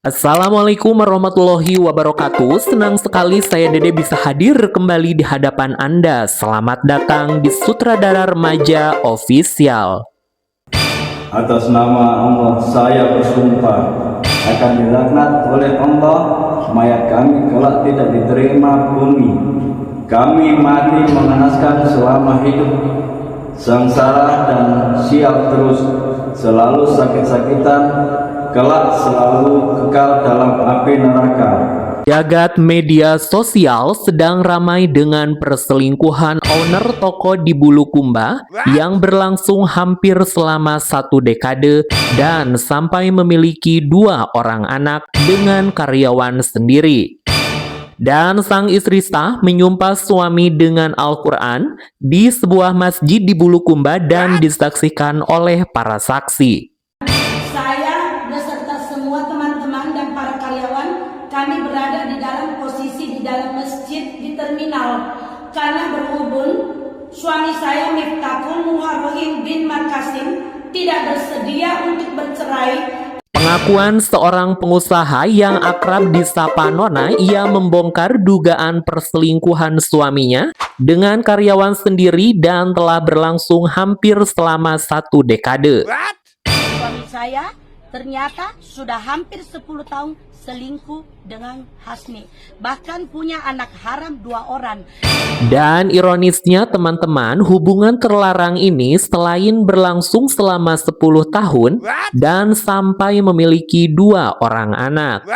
Assalamualaikum warahmatullahi wabarakatuh. Senang sekali saya Dede bisa hadir kembali di hadapan Anda. Selamat datang di Sutradara Remaja Official. Atas nama Allah saya bersumpah akan dilaknat oleh Allah, mayat kami kelak tidak diterima bumi. Kami mati mengenaskan selama hidup, sengsara dan sial terus, selalu sakit-sakitan, kelak selalu kekal dalam api neraka. Jagat media sosial sedang ramai dengan perselingkuhan owner toko di Bulukumba yang berlangsung hampir selama 1 dekade dan sampai memiliki 2 orang anak dengan karyawan sendiri. Dan sang istri sah menyumpah suami dengan Al-Quran di sebuah masjid di Bulukumba dan disaksikan oleh para saksi. Saya beserta semua teman-teman dan para karyawan, kami berada di dalam posisi di dalam masjid di terminal karena berhubung suami saya Miftahul Muharrahim bin Markasim tidak bersedia untuk bercerai. Pengakuan seorang pengusaha yang akrab disapa Nona, ia membongkar dugaan perselingkuhan suaminya dengan karyawan sendiri dan telah berlangsung hampir selama 1 dekade. Suami saya ternyata sudah hampir 10 tahun selingkuh dengan Hasni, bahkan punya anak haram 2 orang. Dan ironisnya teman-teman, hubungan terlarang ini selain berlangsung selama 10 tahun dan sampai memiliki 2 orang anak.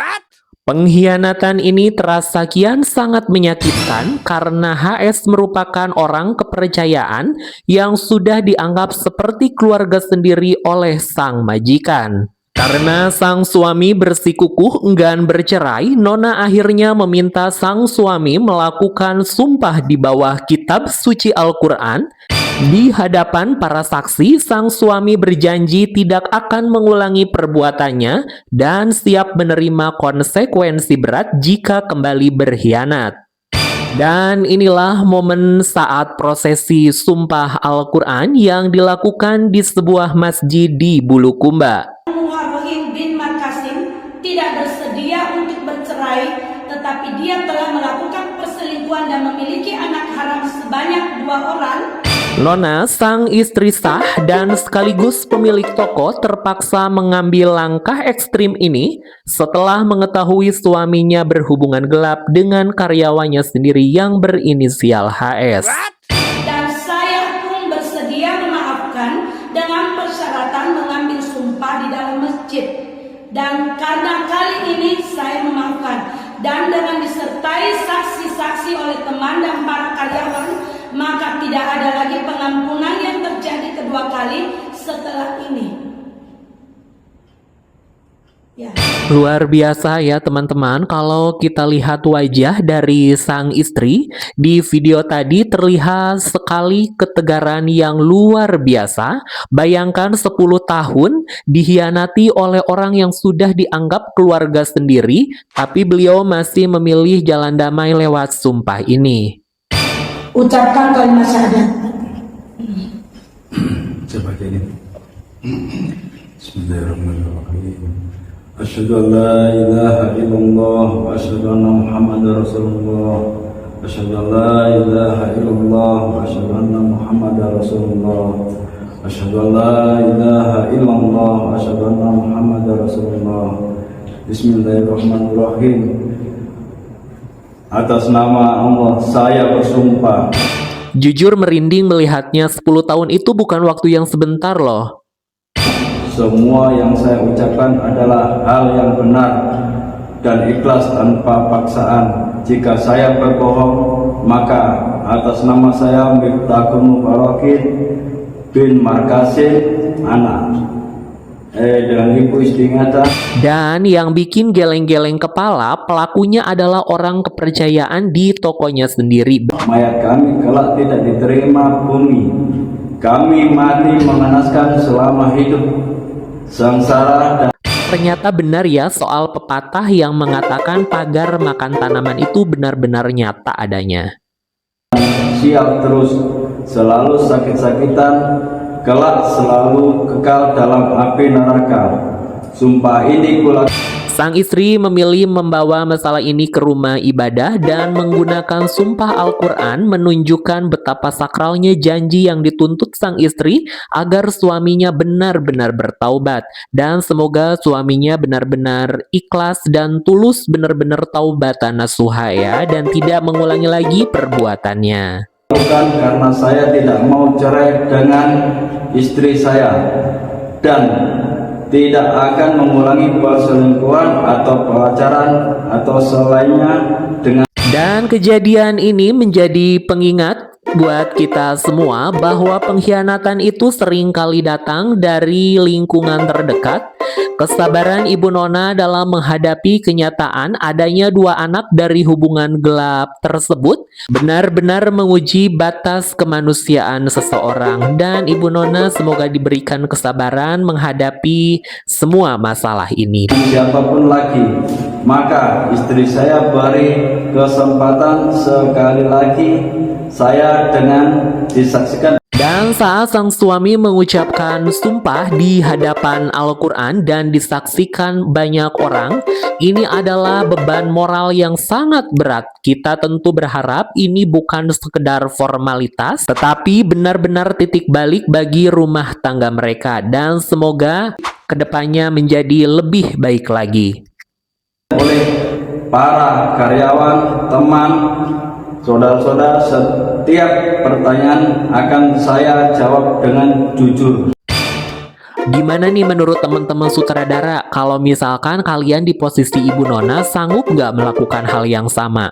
Pengkhianatan ini terasa kian sangat menyakitkan karena HS merupakan orang kepercayaan yang sudah dianggap seperti keluarga sendiri oleh sang majikan. Karena sang suami bersikukuh enggan bercerai, Nona akhirnya meminta sang suami melakukan sumpah di bawah kitab suci Al-Quran. Di hadapan para saksi, sang suami berjanji tidak akan mengulangi perbuatannya dan siap menerima konsekuensi berat jika kembali berkhianat. Dan inilah momen saat prosesi sumpah Al-Quran yang dilakukan di sebuah masjid di Bulukumba. Muharrahim bin Markasim tidak bersedia untuk bercerai, tetapi dia telah melakukan perselingkuhan dan memiliki anak haram sebanyak 2 orang. Nona, sang istri sah dan sekaligus pemilik toko, terpaksa mengambil langkah ekstrim ini setelah mengetahui suaminya berhubungan gelap dengan karyawannya sendiri yang berinisial HS. Dan saya pun bersedia memaafkan dengan persyaratan mengambil sumpah di dalam masjid. Dan karena kali ini saya memaafkan dan dengan disertai saksi-saksi oleh teman dan para karyawan, maka tidak ada lagi pengampunan yang terjadi kedua kali setelah ini. Ya. Luar biasa ya teman-teman, kalau kita lihat wajah dari sang istri di video tadi terlihat sekali ketegaran yang luar biasa. Bayangkan 10 tahun dikhianati oleh orang yang sudah dianggap keluarga sendiri, tapi beliau masih memilih jalan damai lewat sumpah ini. Ucapkan kalimat syahadat. Coba ini. Bismillahirrahmanirrahim. Asyhadu an la ilaha illallah wa asyhadu anna Muhammadar Rasulullah. Asyhadu an la ilaha illallah wa asyhadu anna Muhammadar Rasulullah. Asyhadu an la ilaha illallah wa asyhadu anna Muhammadar Rasulullah. Bismillahirrahmanirrahim. Atas nama Allah saya bersumpah. Jujur merinding melihatnya, 10 tahun itu bukan waktu yang sebentar loh. Semua yang saya ucapkan adalah hal yang benar dan ikhlas tanpa paksaan. Jika saya berbohong, maka atas nama saya Miftahul Muharrahim bin Markasim, anak dengan ibu istingata. Dan yang bikin geleng-geleng kepala, pelakunya adalah orang kepercayaan di tokonya sendiri. Mayat kami kelak tidak diterima bumi. Kami mati mengenaskan selama hidup, sengsara dan Ternyata benar ya soal pepatah yang mengatakan pagar makan tanaman itu benar-benar nyata adanya. sial terus, selalu sakit-sakitan, kelak selalu kekal dalam api neraka. Sumpah ini kula. Sang istri memilih membawa masalah ini ke rumah ibadah dan menggunakan sumpah Al-Quran menunjukkan betapa sakralnya janji yang dituntut sang istri agar suaminya benar-benar bertaubat. Dan semoga suaminya benar-benar ikhlas dan tulus, benar-benar taubatan nasuha ya, dan tidak mengulangi lagi perbuatannya. Bukan karena saya tidak mau cerai dengan istri saya dan tidak akan mengulangi perselingkuhan atau pacaran atau selainnya dengan. Dan kejadian ini menjadi pengingat buat kita semua bahwa pengkhianatan itu seringkali datang dari lingkungan terdekat. Kesabaran Ibu Nona dalam menghadapi kenyataan adanya dua anak dari hubungan gelap tersebut benar-benar menguji batas kemanusiaan seseorang, dan Ibu Nona semoga diberikan kesabaran menghadapi semua masalah ini. Siapapun lagi, maka istri saya beri kesempatan sekali lagi saya dengan disaksikan. Dan saat sang suami mengucapkan sumpah di hadapan Al-Quran dan disaksikan banyak orang, ini adalah beban moral yang sangat berat. Kita tentu berharap ini bukan sekedar formalitas, tetapi benar-benar titik balik bagi rumah tangga mereka. Dan semoga kedepannya menjadi lebih baik lagi. Oleh para karyawan, teman, saudara-saudara, setiap pertanyaan akan saya jawab dengan jujur. Gimana nih menurut teman-teman sutradara kalau misalkan kalian di posisi Ibu Nona sanggup nggak melakukan hal yang sama?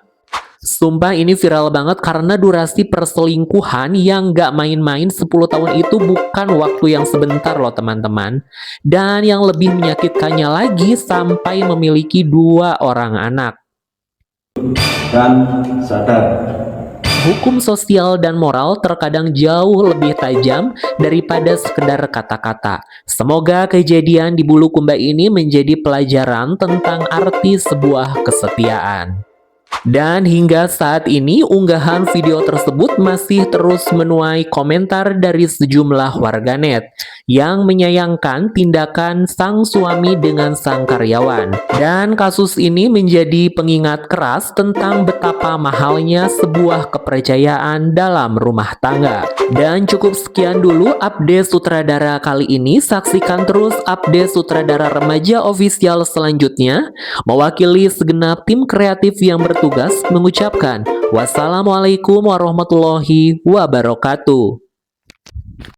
Sumpah ini viral banget karena durasi perselingkuhan yang nggak main-main 10 tahun itu bukan waktu yang sebentar loh teman-teman. Dan yang lebih menyakitkannya lagi sampai memiliki 2 orang anak. Dan sadar, Hukum sosial dan moral terkadang jauh lebih tajam daripada sekedar kata-kata. Semoga kejadian di Bulukumba ini menjadi pelajaran tentang arti sebuah kesetiaan. Dan hingga saat ini unggahan video tersebut masih terus menuai komentar dari sejumlah warganet yang menyayangkan tindakan sang suami dengan sang karyawan. Dan kasus ini menjadi pengingat keras tentang betapa mahalnya sebuah kepercayaan dalam rumah tangga. Dan cukup sekian dulu update sutradara kali ini. Saksikan terus update sutradara remaja official selanjutnya. Mewakili segenap tim kreatif yang bertugas mengucapkan wassalamualaikum warahmatullahi wabarakatuh.